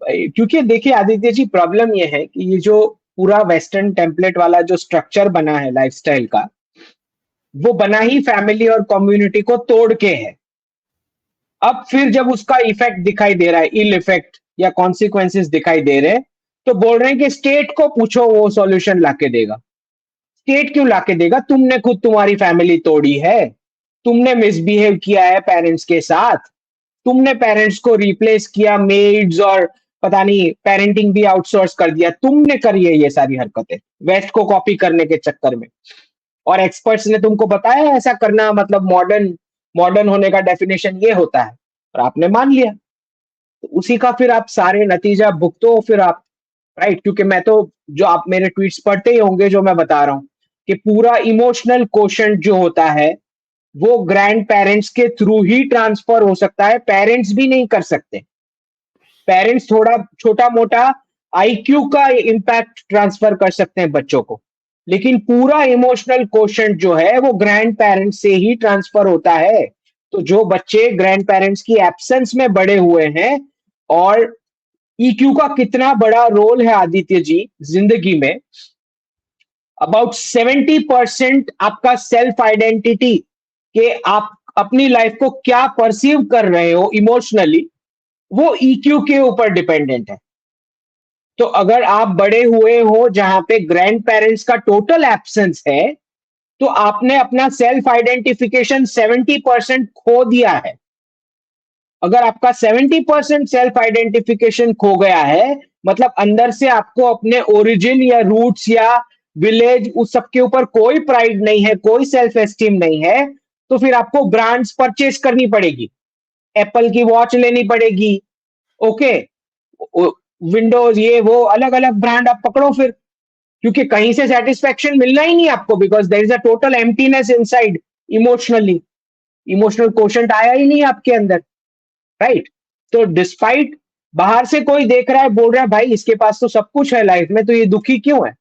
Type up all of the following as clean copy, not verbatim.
क्योंकि देखिए आदित्य जी, प्रॉब्लम ये है कि ये जो पूरा वेस्टर्न टेम्पलेट वाला जो स्ट्रक्चर बना है लाइफस्टाइल का, वो बना ही फैमिली और कम्युनिटी को तोड़ के है। अब फिर जब उसका इफेक्ट दिखाई दे रहा है, इल इफेक्ट या कॉन्सिक्वेंसेस दिखाई दे रहे हैं, तो बोल रहे हैं कि स्टेट को पूछो, वो सॉल्यूशन लाके देगा। स्टेट क्यों लाके देगा? तुमने खुद तुम्हारी फैमिली तोड़ी है, तुमने मिसबिहेव किया है पेरेंट्स के साथ, तुमने पेरेंट्स को रिप्लेस किया मेड्स और पता नहीं पेरेंटिंग भी आउटसोर्स कर दिया, तुमने करी है ये सारी हरकतें वेस्ट को कॉपी करने के चक्कर में। और एक्सपर्ट्स ने तुमको बताया ऐसा करना मतलब मॉडर्न मॉडर्न होने का डेफिनेशन ये होता है, और आपने मान लिया। तो उसी का फिर आप सारे नतीजा भुगतो फिर आप, राइट? क्योंकि मैं तो, जो आप मेरे ट्वीट्स पढ़ते ही होंगे, जो मैं बता रहा हूँ कि पूरा इमोशनल क्वोशंट जो होता है वो ग्रैंड पेरेंट्स के थ्रू ही ट्रांसफर हो सकता है, पेरेंट्स भी नहीं कर सकते। पेरेंट्स थोड़ा छोटा मोटा आईक्यू का इम्पैक्ट ट्रांसफर कर सकते हैं बच्चों को, लेकिन पूरा इमोशनल क्वोशंट जो है वो ग्रैंड पेरेंट्स से ही ट्रांसफर होता है। तो जो बच्चे ग्रैंड पेरेंट्स की एब्सेंस में बड़े हुए हैं, और ईक्यू का कितना बड़ा रोल है आदित्य जी जिंदगी में, अबाउट 70% आपका सेल्फ आइडेंटिटी के आप अपनी लाइफ को क्या परसीव कर रहे हो इमोशनली, वो ईक्यू के ऊपर डिपेंडेंट है। तो अगर आप बड़े हुए हो जहां पे ग्रैंड पेरेंट्स का टोटल एब्सेंस है, तो आपने अपना सेल्फ आइडेंटिफिकेशन 70% खो दिया है। अगर आपका 70% सेल्फ आइडेंटिफिकेशन खो गया है, मतलब अंदर से आपको अपने ओरिजिन या रूट्स या विलेज उस सब के ऊपर कोई प्राइड नहीं है, कोई सेल्फ एस्टीम नहीं है, तो फिर आपको ब्रांड्स परचेज करनी पड़ेगी, एप्पल की वॉच लेनी पड़ेगी, ओके, विंडोज ये वो अलग अलग ब्रांड आप पकड़ो फिर, क्योंकि कहीं से सेटिस्फेक्शन मिलना ही नहीं आपको, because there is a total emptiness inside emotionally, emotional quotient आया ही नहीं आपके अंदर, राइट? तो डिस्पाइट बाहर से कोई देख रहा है, बोल रहा है भाई इसके पास तो सब कुछ है लाइफ में, तो ये दुखी क्यों है?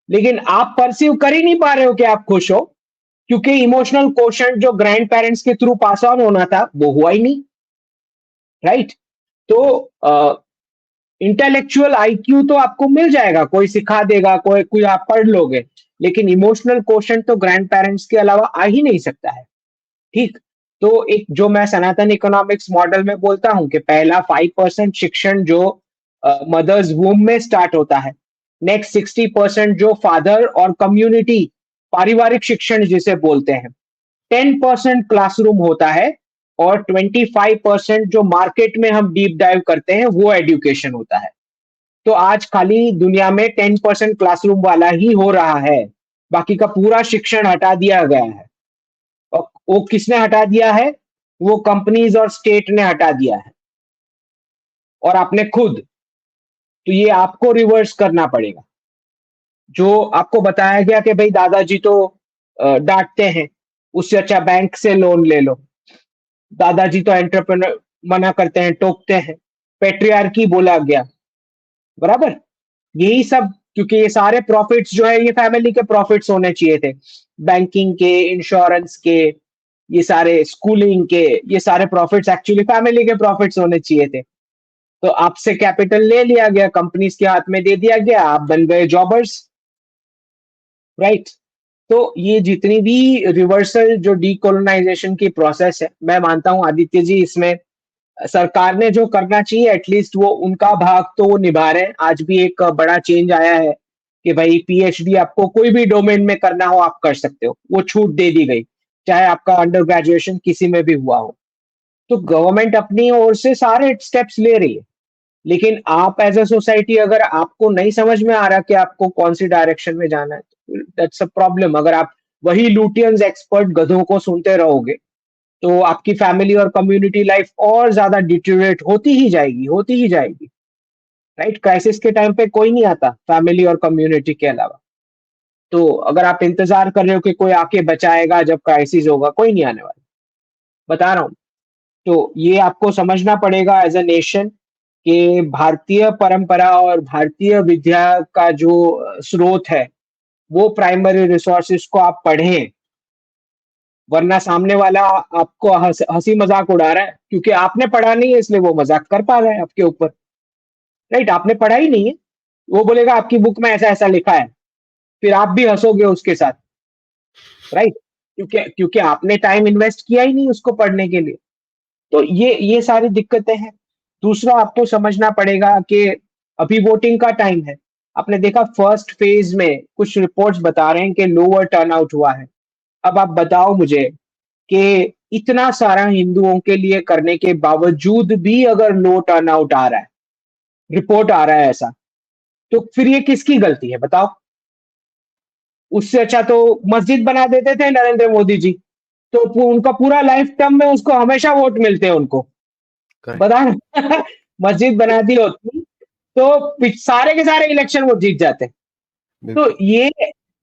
लेकिन आप परसीव कर ही नहीं पा रहे हो कि आप खुश हो, क्योंकि इमोशनल क्वोशंट जो ग्रैंड पेरेंट्स के थ्रू पास ऑन होना था वो हुआ ही नहीं, राइट? तो इंटेलेक्चुअल आईक्यू तो आपको मिल जाएगा, कोई सिखा देगा, कोई कोई आप पढ़ लोगे, लेकिन इमोशनल क्वोशंट तो ग्रैंड पेरेंट्स के अलावा आ ही नहीं सकता है, ठीक? तो एक जो मैं सनातन इकोनॉमिक्स मॉडल में बोलता हूं कि पहला 5% शिक्षण जो मदर्स वूम में स्टार्ट होता है, नेक्स्ट 60% जो फादर और कम्युनिटी पारिवारिक शिक्षण जिसे बोलते हैं, 10% क्लासरूम होता है, और 25% जो मार्केट में हम डीप डाइव करते हैं वो एजुकेशन होता है। तो आज खाली दुनिया में 10% क्लासरूम वाला ही हो रहा है, बाकी का पूरा शिक्षण हटा दिया गया है। और वो किसने हटा दिया है? वो कंपनीज और स्टेट ने हटा दिया है, और आपने खुद। तो ये आपको रिवर्स करना पड़ेगा। जो आपको बताया गया कि भाई दादाजी तो डांटते हैं, उससे अच्छा बैंक से लोन ले लो, दादाजी तो एंटरप्रेन्योर मना करते हैं, टोकते हैं, पेट्रियार्की बोला गया, बराबर? यही सब, क्योंकि ये सारे प्रॉफिट्स जो है ये फैमिली के प्रॉफिट्स होने चाहिए थे, बैंकिंग के, इंश्योरेंस के, ये सारे स्कूलिंग के, ये सारे प्रॉफिट्स एक्चुअली फैमिली के प्रॉफिट्स होने चाहिए थे। तो आपसे कैपिटल ले लिया गया, कंपनीज के हाथ में दे दिया गया, आप बन गए जॉबर्स, राइट? तो ये जितनी भी रिवर्सल जो डीकोलोनाइजेशन की प्रोसेस है, मैं मानता हूं आदित्य जी इसमें सरकार ने जो करना चाहिए एटलीस्ट वो उनका भाग तो वो निभा रहे हैं। आज भी एक बड़ा चेंज आया है कि भाई पीएचडी आपको कोई भी डोमेन में करना हो आप कर सकते हो, वो छूट दे दी गई, चाहे आपका अंडर ग्रेजुएशन किसी में भी हुआ हो। तो गवर्नमेंट अपनी ओर से सारे स्टेप्स ले रही है, लेकिन आप एज अ सोसाइटी अगर आपको नहीं समझ में आ रहा कि आपको कौन सी डायरेक्शन में जाना है, दैट्स अ प्रॉब्लम। अगर आप वही लुटियंस एक्सपर्ट गधों को सुनते रहोगे, तो आपकी फैमिली और कम्युनिटी लाइफ और ज्यादा डिटेरियोरेट होती ही जाएगी, होती ही जाएगी, राइट? क्राइसिस के टाइम पे कोई नहीं आता फैमिली और कम्युनिटी के अलावा। तो अगर आप इंतजार कर रहे हो कि कोई आके बचाएगा जब क्राइसिस होगा, कोई नहीं आने वाला, बता रहा हूँ। तो ये आपको समझना पड़ेगा एज अ नेशन कि भारतीय परंपरा और भारतीय विद्या का जो स्रोत है, वो प्राइमरी रिसोर्सेज को आप पढ़ें, वरना सामने वाला आपको हंसी मजाक उड़ा रहा है, क्योंकि आपने पढ़ा नहीं है इसलिए वो मजाक कर पा रहा है आपके ऊपर। राइट? आपने पढ़ा ही नहीं है। वो बोलेगा आपकी बुक में ऐसा-ऐसा लिखा है, फिर आप भी हँसोगे उसके साथ, राइट? क्योंकि क्योंकि आपने टाइम इन्वेस्ट किया ही नहीं उसको पढ़ने के लिए। तो ये सारी दिक्कतें हैं। दूसरा आपको समझना पड़ेगा कि अभी वोटिंग का टाइम है। आपने देखा फर्स्ट फेज़ में कुछ रिपोर्ट्स बता रहे हैं कि लोअर टर्नआउट हुआ है। अब आप बताओ मुझे कि इतना सारा हिंदुओं के लिए करने के बावजूद भी अगर लो टर्नआउट आ रहा है, रिपोर्ट आ रहा है ऐसा, तो फिर ये किसकी गलती है बताओ? उससे अच्छा तो मस्जिद बना देते थे नरेंद्र मोदी जी, तो उनका पूरा लाइफ टर्म में उसको हमेशा वोट मिलते हैं उनको। करेक्ट। बता ना मस्जिद बना दी होती तो सारे के सारे इलेक्शन वो जीत जाते। तो बिल्कुल।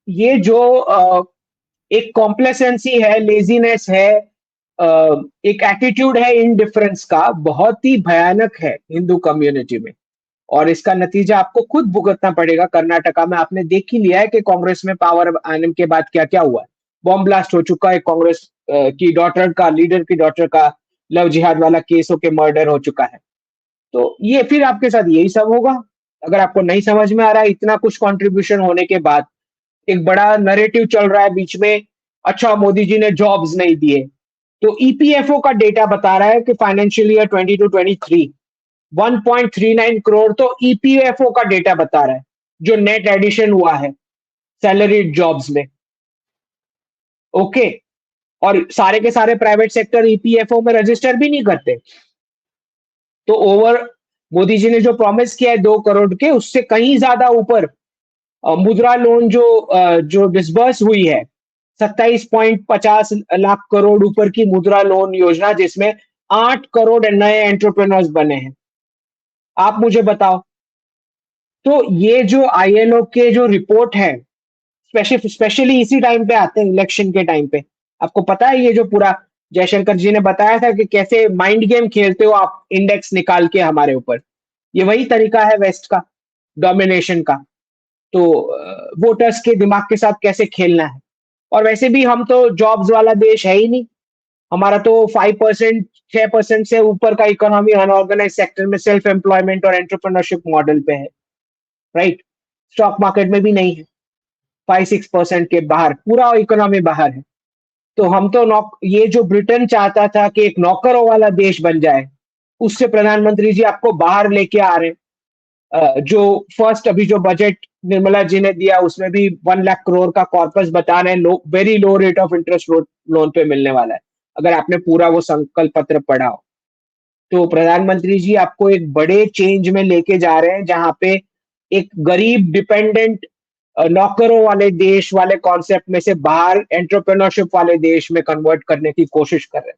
ये जो एक कॉम्प्लेसेंसी है, लेज़ीनेस है, एक एटीट्यूड है इनडिफरेंस का, बहुत ही भयानक है हिंदू कम्युनिटी में। और इसका नतीजा आपको खुद भुगतना पड़ेगा। कर्नाटका में आपने देख ही लिया है कि कांग्रेस में पावर आने के बाद क्या-क्या हुआ है। बॉम्ब ब्लास्ट हो चुका है, कांग्रेस की डॉटर का, लीडर की डॉटर का लव जिहाद वाला केस होके मर्डर हो चुका है। तो ये फिर आपके साथ यही सब होगा। अगर आपको नहीं समझ में आ रहा है इतना कुछ कंट्रीब्यूशन होने के बाद, एक बड़ा नैरेटिव चल रहा है बीच में, अच्छा मोदी जी ने जॉब्स नहीं दिए। तो ईपीएफओ का डेटा बता रहा है कि फाइनेंशियल ईयर 22-23 1.39 करोड़ तो ईपीएफओ का डेटा बता रहा है, जो नेट एडिशन हुआ है सैलरीड जॉब्स में। ओके, और सारे के सारे प्राइवेट सेक्टर ईपीएफओ में रजिस्टर भी नहीं करते। तो ओवर मोदी जी ने जो प्रॉमिस किया है 2 करोड़ के, उससे कहीं ज्यादा ऊपर मुद्रा लोन जो डिसबर्स हुई है 27.50 लाख करोड़ ऊपर की मुद्रा लोन योजना, जिसमें 8 करोड़ नए एंटरप्रेन्योर्स बने हैं। आप मुझे बताओ, तो ये जो आईएलओ के जो रिपोर्ट है, स्पेशली इसी टाइम पे आते हैं इलेक्शन के टाइम पे। आपको पता है ये जो पूरा जयशंकर जी ने बताया था कि कैसे माइंड गेम खेलते हो आप इंडेक्स निकाल के हमारे ऊपर। ये वही तरीका है वेस्ट का, डोमिनेशन का। तो वोटर्स के दिमाग के साथ कैसे खेलना है। और वैसे भी हम तो जॉब्स वाला देश है ही नहीं। हमारा तो 5% 6% से ऊपर का इकोनॉमी अनऑर्गेनाइज सेक्टर में सेल्फ एम्प्लॉयमेंट और एंटरप्रेन्योरशिप मॉडल पे है, राइट? स्टॉक मार्केट में भी नहीं है। 5-6% के बाहर पूरा इकोनॉमी बाहर है। तो हम तो ये जो ब्रिटेन चाहता था कि एक नौकरों वाला देश बन जाए, उससे प्रधानमंत्री जी आपको बाहर लेके आ रहे हैं। जो फर्स्ट अभी जो बजट निर्मला जी ने दिया उसमें भी 1 लाख करोड़ का कॉर्पस बता रहे हैं, very low rate of interest loan पे मिलने वाला है, अगर आपने पूरा वो संकल्प पत्र पढ़ा हो। तो प्रधानमंत्री जी आपको एक बड़े चेंज में लेके जा रहे हैं, जहां पे एक गरीब डिपेंडेंट नौकरों वाले देश वाले कॉन्सेप्ट में से बाहर एंटरप्रेन्योरशिप वाले देश में कन्वर्ट करने की कोशिश कर रहे हैं।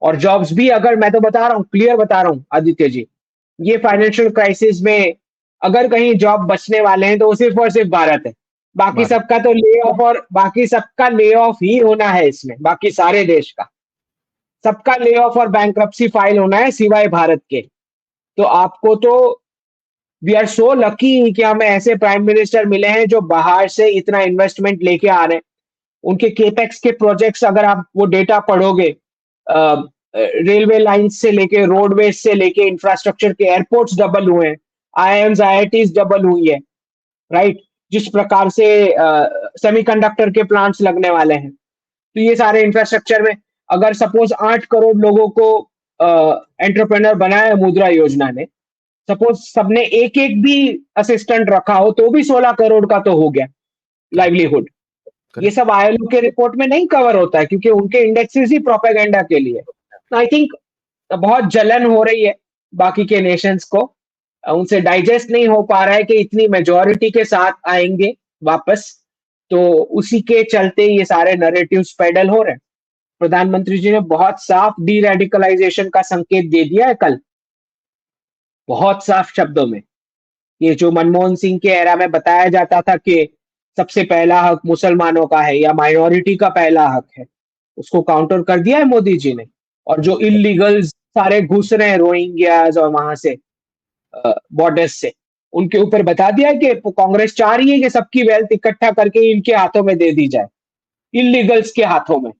और जॉब्स भी, अगर मैं तो बता रहा हूँ, क्लियर बता रहा हूँ आदित्य जी, ये फाइनेंशियल क्राइसिस में अगर कहीं जॉब बचने वाले हैं तो वो सिर्फ और सिर्फ भारत है। बाकी भारत। सबका तो ले ऑफ, और बाकी सबका ले ऑफ ही होना है इसमें, बाकी सारे देश का सबका ले ऑफ और बैंक्रप्सी फाइल होना है सिवाय भारत के। तो आपको तो वी आर सो लकी कि हमें ऐसे प्राइम मिनिस्टर मिले हैं जो बाहर से इतना इन्वेस्टमेंट लेके आ रहे हैं। उनके केपेक्स के प्रोजेक्ट्स अगर आप वो डेटा पढ़ोगे, रेलवे लाइंस से लेके रोडवेज से लेके इंफ्रास्ट्रक्चर के एयरपोर्ट्स डबल हुए हैं, आईआईएम्स आईआईटीज डबल हुई है, राइट? जिस प्रकार से सेमीकंडक्टर के प्लांट्स लगने वाले हैं, तो ये सारे इंफ्रास्ट्रक्चर में अगर सपोज 8 करोड़ लोगों को एंटरप्रेन्योर बनाया है मुद्रा योजना ने, सपोज सबने एक एक भी असिस्टेंट रखा हो तो भी 16 करोड़ का तो हो गया करेक्ट। लाइवलीहुड। ये करेक्ट। सब आईएलओ के रिपोर्ट में नहीं कवर होता है क्योंकि उनके इंडेक्सेस ही प्रोपेगेंडा के लिए। आई थिंक बहुत जलन हो रही है बाकी के नेशंस को, उनसे डाइजेस्ट नहीं हो पा रहा है कि इतनी मेजोरिटी के साथ आएंगे वापस। तो उसी के चलते ये सारे नैरेटिव्स पेडल हो रहे हैं। प्रधानमंत्री जी ने बहुत साफ डी रेडिकलाइजेशन का संकेत दे दिया है कल, बहुत साफ शब्दों में। ये जो मनमोहन सिंह के एरा में बताया जाता था कि सबसे पहला हक मुसलमानों का है या माइनॉरिटी का पहला हक है, उसको काउंटर कर दिया है मोदी जी ने। और जो इलीगल्स सारे घुस रहे हैं रोहिंग्याज और वहां से बॉर्डर्स से, उनके ऊपर बता दिया है कि कांग्रेस चाह रही है कि सबकी वेल्थ इकट्ठा करके इनके हाथों में दे दी जाए, इलीगल्स के हाथों में।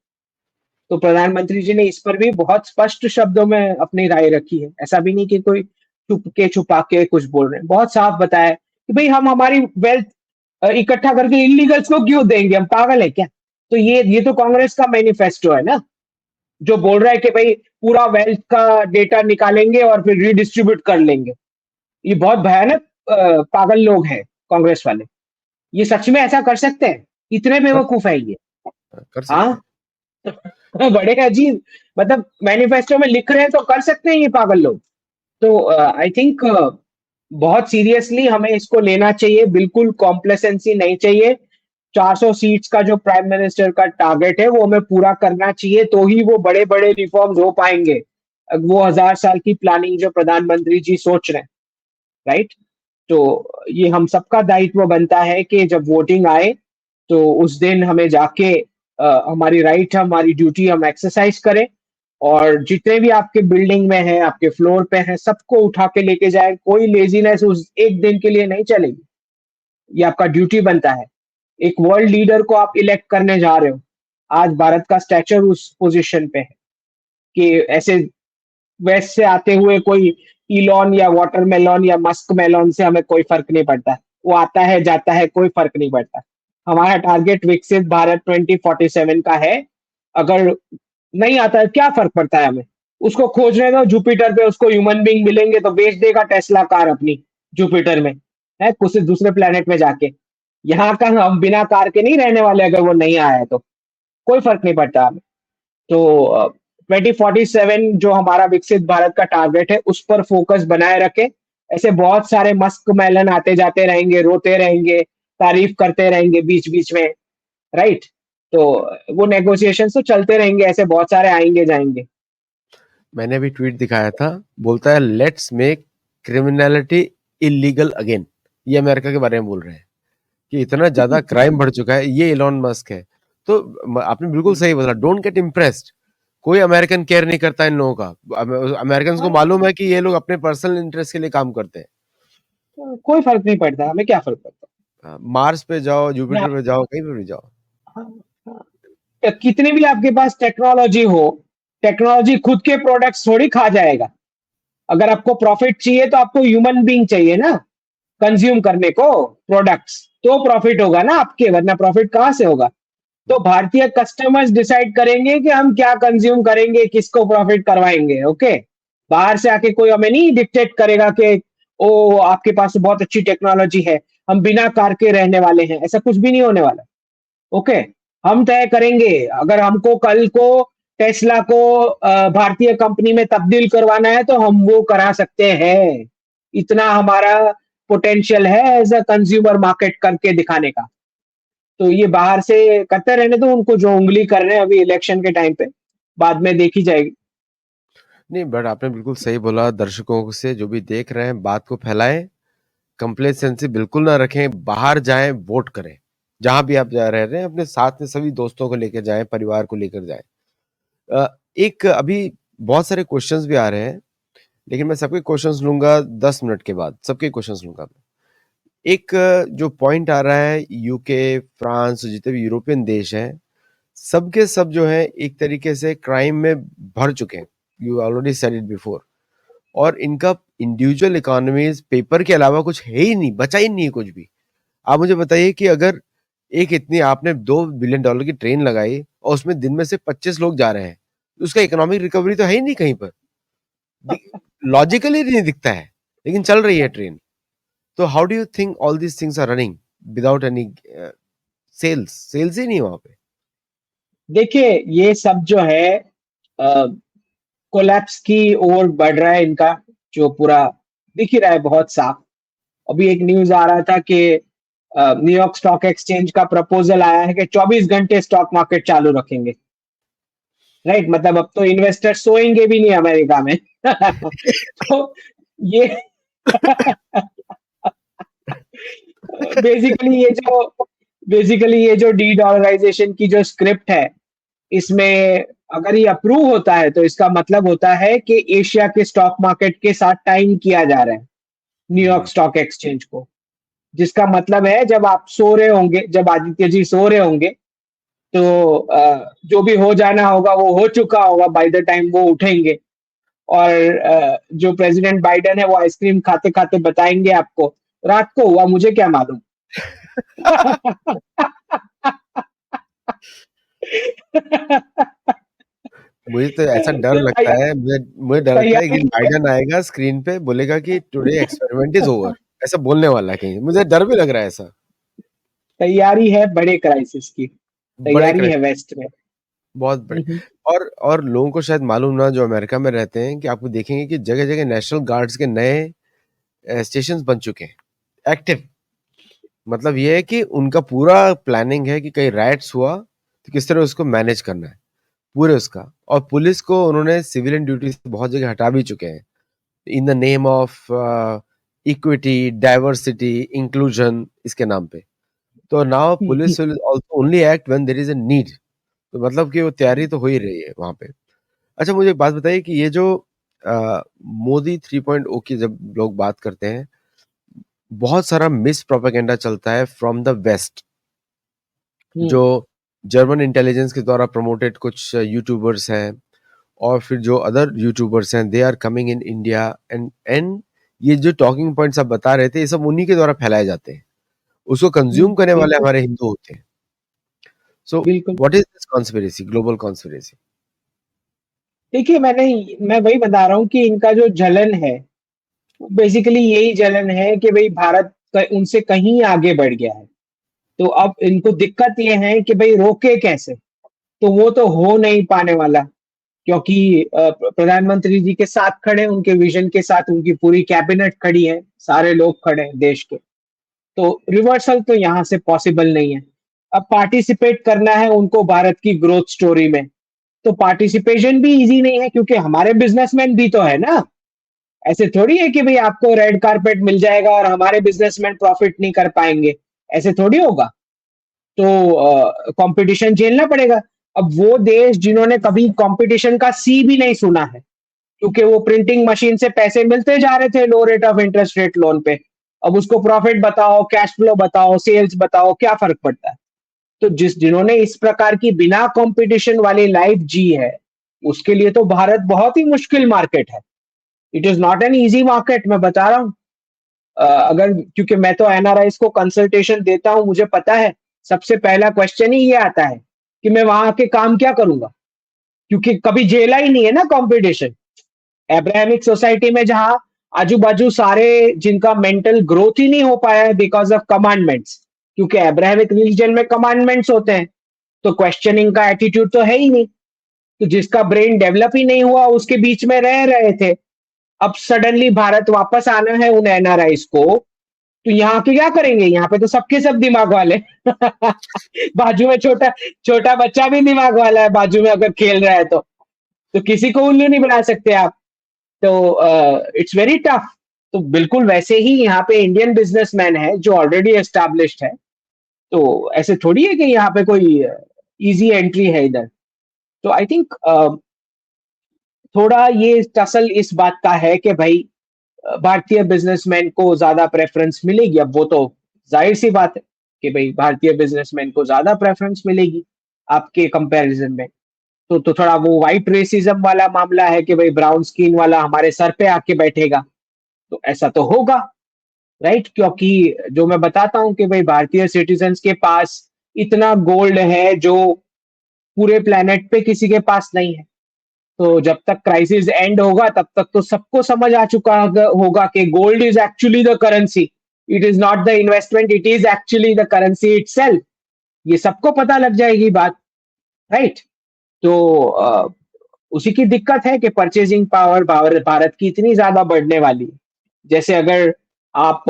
तो प्रधानमंत्री जी ने इस पर भी बहुत स्पष्ट शब्दों में अपनी राय रखी है। ऐसा भी नहीं कि कोई छुपके छुपा के कुछ बोल रहे हैं। बहुत साफ बताया कि भाई हम हमारी वेल्थ इकट्ठा करके इलीगल्स को क्यों देंगे, हम पागल है क्या? तो ये तो कांग्रेस का मैनिफेस्टो है ना, जो बोल रहा है कि भाई पूरा वेल्थ का डेटा निकालेंगे और फिर रीडिस्ट्रीब्यूट कर लेंगे। ये बहुत भयानक पागल लोग हैं कांग्रेस वाले। ये सच में ऐसा कर सकते हैं? इतने कर बेवकूफ है ये। कर सकते हाँ। हैं। बड़े अजीब, मतलब मैनिफेस्टो में लिख रहे हैं तो कर सकते हैं ये पागल लोग। तो आई थिंक बहुत सीरियसली हमें इसको लेना चाहिए, बिल्कुल कॉम्प्लेसेंसी नहीं चाहिए। 400 सीट्स का जो प्राइम मिनिस्टर का टारगेट है वो हमें पूरा करना चाहिए, तो ही वो बड़े बड़े रिफॉर्म्स हो पाएंगे। वो 1000 साल की प्लानिंग जो प्रधानमंत्री जी सोच रहे हैं, राइट? तो ये हम सबका दायित्व बनता है कि जब वोटिंग आए तो उस दिन हमें जाके हमारी राइट, हमारी ड्यूटी हम एक्सरसाइज करें, और जितने भी आपके बिल्डिंग में हैं, आपके फ्लोर पे हैं, सबको उठा के लेके जाए। कोई लेजीनेस उस एक दिन के लिए नहीं चलेगी, ये आपका ड्यूटी बनता है। एक वर्ल्ड लीडर को आप इलेक्ट करने जा रहे हो। आज भारत का स्टैचर उस पोजीशन पे है कि ऐसे वेस्ट से आते हुए कोई इलॉन या वाटरमेलन या मस्क मेलन से हमें कोई फर्क नहीं पड़ता। वो आता है जाता है, कोई फर्क नहीं पड़ता। हमारा टारगेट विकसित भारत 2047 का है। अगर नहीं आता है, क्या फर्क पड़ता है हमें? उसको खोजने दो जुपिटर पे, उसको ह्यूमन बीइंग मिलेंगे तो बेच देगा टेस्ला कार अपनी जुपिटर में, है कुछ दूसरे प्लेनेट में जाके। यहाँ का हम बिना कार के नहीं रहने वाले, अगर वो नहीं आया है तो कोई फर्क नहीं पड़ता हमें। तो 2047 जो हमारा विकसित भारत का टारगेट है उस पर फोकस बनाए रखे। ऐसे बहुत सारे मस्क मैलन आते जाते रहेंगे, रोते रहेंगे, तारीफ करते रहेंगे बीच बीच में, राइट? तो वो नेगोशिएशन तो चलते रहेंगे, ऐसे बहुत सारे आएंगे जाएंगे। मैंने अभी ट्वीट दिखाया था, बोलता है let's make criminality illegal again. ये अमेरिका के बारे में बोल रहे हैं कि इतना ज्यादा क्राइम बढ़ चुका है। ये इलॉन मस्क है। तो आपने बिल्कुल सही बोला, डोंट गेट इम्प्रेस्ड। कोई अमेरिकन केयर नहीं करता इन लोगों का। अमेरिकन को मालूम है कि ये लोग अपने पर्सनल इंटरेस्ट के लिए काम करते हैं। कोई फर्क नहीं पड़ता, हमें क्या फर्क पड़ता? मार्स पे जाओ, मैं जुपिटर पे जाओ, कहीं पे भी जाओ। हाँ, हाँ। कितनी भी आपके पास टेक्नोलॉजी हो, टेक्नोलॉजी खुद के प्रोडक्ट्स थोड़ी खा जाएगा। अगर आपको प्रॉफिट चाहिए तो आपको ह्यूमन बीइंग चाहिए ना, कंज्यूम करने को प्रोडक्ट्स, तो प्रॉफिट होगा ना आपके, वरना प्रॉफिट कहाँ से होगा? तो भारतीय कस्टमर्स डिसाइड करेंगे कि हम क्या कंज्यूम करेंगे, किसको प्रॉफिट करवाएंगे। ओके, बाहर से आके कोई हमें नहीं डिक्टेट करेगा कि ओ आपके पास तो बहुत अच्छी टेक्नोलॉजी है, हम बिना कार के रहने वाले हैं। ऐसा कुछ भी नहीं होने वाला। ओके, हम तय करेंगे। अगर हमको कल को टेस्ला को भारतीय कंपनी में तब्दील करवाना है तो हम वो करा सकते हैं। इतना हमारा पोटेंशियल है एज अ कंज्यूमर मार्केट करके दिखाने का। तो ये बाहर से करते रहने दो उनको, जो उंगली कर रहे हैं अभी इलेक्शन के टाइम पे, बाद में देखी जाएगी। नहीं, बट आपने बिल्कुल सही बोला। दर्शकों से जो भी देख रहे हैं, बात को फैलाएं, कंप्लेसेंसी बिल्कुल ना रखें, बाहर जाएं, वोट करें। जहां भी आप जा रहे हैं, अपने साथ में सभी दोस्तों को लेकर जाएं, परिवार को लेकर जाएं। एक अभी बहुत सारे क्वेश्चंस भी आ रहे हैं, लेकिन मैं सबके क्वेश्चंस लूंगा 10 मिनट के बाद। सबके क्वेश्चंस लूंगा मैं। एक जो पॉइंट आ रहा है, यूके, फ्रांस, जितने भी यूरोपियन देश हैं, सबके सब जो है एक तरीके से क्राइम में भर चुके हैं। You already said it before. और इनका इंडिविजुअल इकोनॉमीज पेपर के अलावा कुछ है ही नहीं, बचा ही नहीं है कुछ भी। आप मुझे बताइए कि अगर एक इतनी आपने $2 बिलियन की ट्रेन लगाई और उसमें दिन में से 25 लोग जा रहे हैं, तो उसका इकोनॉमिक रिकवरी तो है ही नहीं कहीं पर। लॉजिकली नहीं दिखता है, लेकिन चल रही है ट्रेन। तो how do you think all these things are running without any sales? Sales ही नहीं वहां पे। देखिए, ये सब जो है कोलैप्स की ओर बढ़ रहा है इनका, जो पूरा दिख ही रहा है बहुत साफ। अभी एक न्यूज आ रहा था कि न्यूयॉर्क स्टॉक एक्सचेंज का प्रपोजल आया है कि 24 घंटे स्टॉक मार्केट चालू रखेंगे। राइट, मतलब अब तो इन्वेस्टर सोएंगे भी नहीं अमेरिका में। तो ये बेसिकली ये जो डी डॉलराइजेशन की जो स्क्रिप्ट है, इसमें अगर ये अप्रूव होता है तो इसका मतलब होता है कि एशिया के स्टॉक मार्केट के साथ टाइम किया जा रहा है न्यूयॉर्क स्टॉक एक्सचेंज को। जिसका मतलब है जब आप सो रहे होंगे, जब आदित्य जी सो रहे होंगे, तो जो भी हो जाना होगा वो हो चुका होगा बाय द टाइम वो उठेंगे। और जो प्रेसिडेंट बाइडेन है वो आइसक्रीम खाते खाते बताएंगे आपको रात को हुआ मुझे क्या मालूम। मुझे तो ऐसा डर तो लगता है, मुझे डर लगता है कि तैयारी है, बाइडेन आएगा स्क्रीन पे बोलेगा कि टुडे एक्सपेरिमेंट इज ओवर, ऐसा बोलने वाला है कहीं, मुझे डर भी लग रहा है ऐसा। तैयारी है बड़े क्राइसिस की, बड़े तैयारी है क्राइसिस, वेस्ट में। बहुत बड़े। और लोगों को शायद मालूम ना जो अमेरिका में रहते हैं कि आपको देखेंगे कि जगह जगह नेशनल गार्ड्स के नए स्टेशन बन चुके हैं, एक्टिव। मतलब ये है कि उनका पूरा प्लानिंग है कि कहीं राइट्स हुआ तो किस तरह उसको मैनेज करना है पूरे उसका। और पुलिस को उन्होंने सिविलियन ड्यूटी से बहुत जगह हटा भी चुके हैं in the name of equity, diversity, inclusion, इसके नाम पे। तो now police will also only act when there is a need. तो मतलब कि वो तैयारी तो हो ही रही है वहां पे। अच्छा, मुझे एक बात बताइए कि ये जो मोदी 3.0 की जब लोग बात करते हैं, बहुत सारा मिस प्रोपेगेंडा चलता है फ्रॉम द वेस्ट, जो जर्मन इंटेलिजेंस के द्वारा प्रमोटेड कुछ यूट्यूबर्स हैं, और फिर जो अदर यूट्यूबर्स हैं, they are coming in India, and ये जो टॉकिंग पॉइंट्स आप बता रहे थे, ये सब उन्हीं के द्वारा फैलाए जाते हैं। उसको कंज्यूम करने वाले बिल्कुल हमारे हिंदू होते हैं। सो बिल्कुल। What is this conspiracy, global conspiracy? देखिए मैं वही बता रहा हूँ कि इनका जो जलन है बेसिकली यही जलन है कि भाई भारत उनसे कहीं आगे बढ़ गया है। तो अब इनको दिक्कत ये है कि भाई रोके कैसे। तो वो तो हो नहीं पाने वाला क्योंकि प्रधानमंत्री जी के साथ खड़े हैं, उनके विजन के साथ उनकी पूरी कैबिनेट खड़ी है, सारे लोग खड़े हैं देश के। तो रिवर्सल तो यहाँ से पॉसिबल नहीं है। अब पार्टिसिपेट करना है उनको भारत की ग्रोथ स्टोरी में, तो पार्टिसिपेशन भी इजी नहीं है क्योंकि हमारे बिजनेसमैन भी तो है ना। ऐसे थोड़ी है कि भाई आपको रेड कारपेट मिल जाएगा और हमारे बिजनेसमैन प्रॉफिट नहीं कर पाएंगे, ऐसे थोड़ी होगा। तो कंपटीशन झेलना पड़ेगा। अब वो देश जिन्होंने कभी कंपटीशन का सी भी नहीं सुना है क्योंकि वो प्रिंटिंग मशीन से पैसे मिलते जा रहे थे low rate of interest rate loan पे, अब उसको प्रॉफिट बताओ, कैश फ्लो बताओ, सेल्स बताओ, क्या फर्क पड़ता है। तो जिन्होंने इस प्रकार की बिना कंपटीशन वाली लाइफ जी है उसके लिए तो भारत बहुत ही मुश्किल मार्केट है। It is not an easy market, मैं बता रहा हूँ। अगर क्योंकि मैं तो एनआरआईज को कंसल्टेशन देता हूं, मुझे पता है सबसे पहला क्वेश्चन ही ये आता है कि मैं वहां के काम क्या करूंगा, क्योंकि कभी झेला ही नहीं है ना कंपटीशन। एब्राहमिक सोसाइटी में जहां आजू बाजू सारे जिनका मेंटल ग्रोथ ही नहीं हो पाया है बिकॉज ऑफ कमांडमेंट्स, क्योंकि एब्राहमिक रिलीजन में कमांडमेंट्स होते हैं, तो क्वेश्चनिंग का एटीट्यूड तो है ही नहीं। तो जिसका ब्रेन डेवलप ही नहीं हुआ उसके बीच में रह रहे थे। अब सडनली भारत वापस आना है उन एनआरआईज को, तो यहाँ के क्या करेंगे, यहाँ पे तो सबके सब दिमाग वाले। बाजू में छोटा छोटा बच्चा भी दिमाग वाला है, बाजू में अगर खेल रहा है तो किसी को उल्लू नहीं बना सकते आप। तो इट्स वेरी टफ। तो बिल्कुल वैसे ही यहाँ पे इंडियन बिजनेसमैन है जो ऑलरेडी एस्टैब्लिश्ड है, तो ऐसे थोड़ी है कि यहाँ पे कोई इजी एंट्री है इधर। तो आई थिंक थोड़ा ये टसल इस बात का है कि भाई भारतीय बिजनेसमैन को ज्यादा प्रेफरेंस मिलेगी। अब वो तो जाहिर सी बात है कि भाई भारतीय बिजनेसमैन को ज्यादा प्रेफरेंस मिलेगी आपके कंपैरिजन में। तो थोड़ा वो व्हाइट रेसिज्म वाला मामला है कि भाई ब्राउन स्किन वाला हमारे सर पे आके बैठेगा, तो ऐसा तो होगा, राइट। क्योंकि जो मैं बताता हूँ कि भाई भारतीय सिटीजन्स के पास इतना गोल्ड है जो पूरे प्लेनेट पे किसी के पास नहीं है। तो जब तक क्राइसिस एंड होगा तब तक तो सबको समझ आ चुका होगा कि gold is actually the currency, it is not the investment, it is actually the currency itself. ये सबको पता लग जाएगी बात, राइट। तो उसी की दिक्कत है कि परचेजिंग पावर भारत की इतनी ज्यादा बढ़ने वाली है। जैसे अगर आप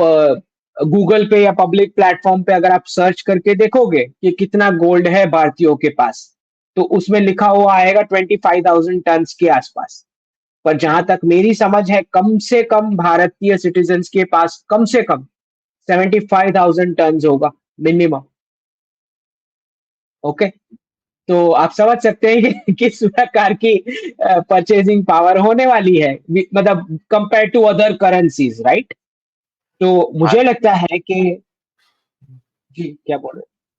गूगल पे या पब्लिक प्लेटफॉर्म पे अगर आप सर्च करके देखोगे कि कितना गोल्ड है भारतीयों के पास, तो उसमें लिखा हुआ आएगा 25,000 टन के आसपास। पर जहां तक मेरी समझ है कम से कम भारतीय सिटीजन्स के पास कम से कम 75,000 टन होगा मिनिमम। ओके, तो आप समझ सकते हैं कि किस प्रकार की परचेजिंग पावर होने वाली है, मतलब compare to other currencies, right. तो आ- मुझे लगता है कि जी क्या बोल रहे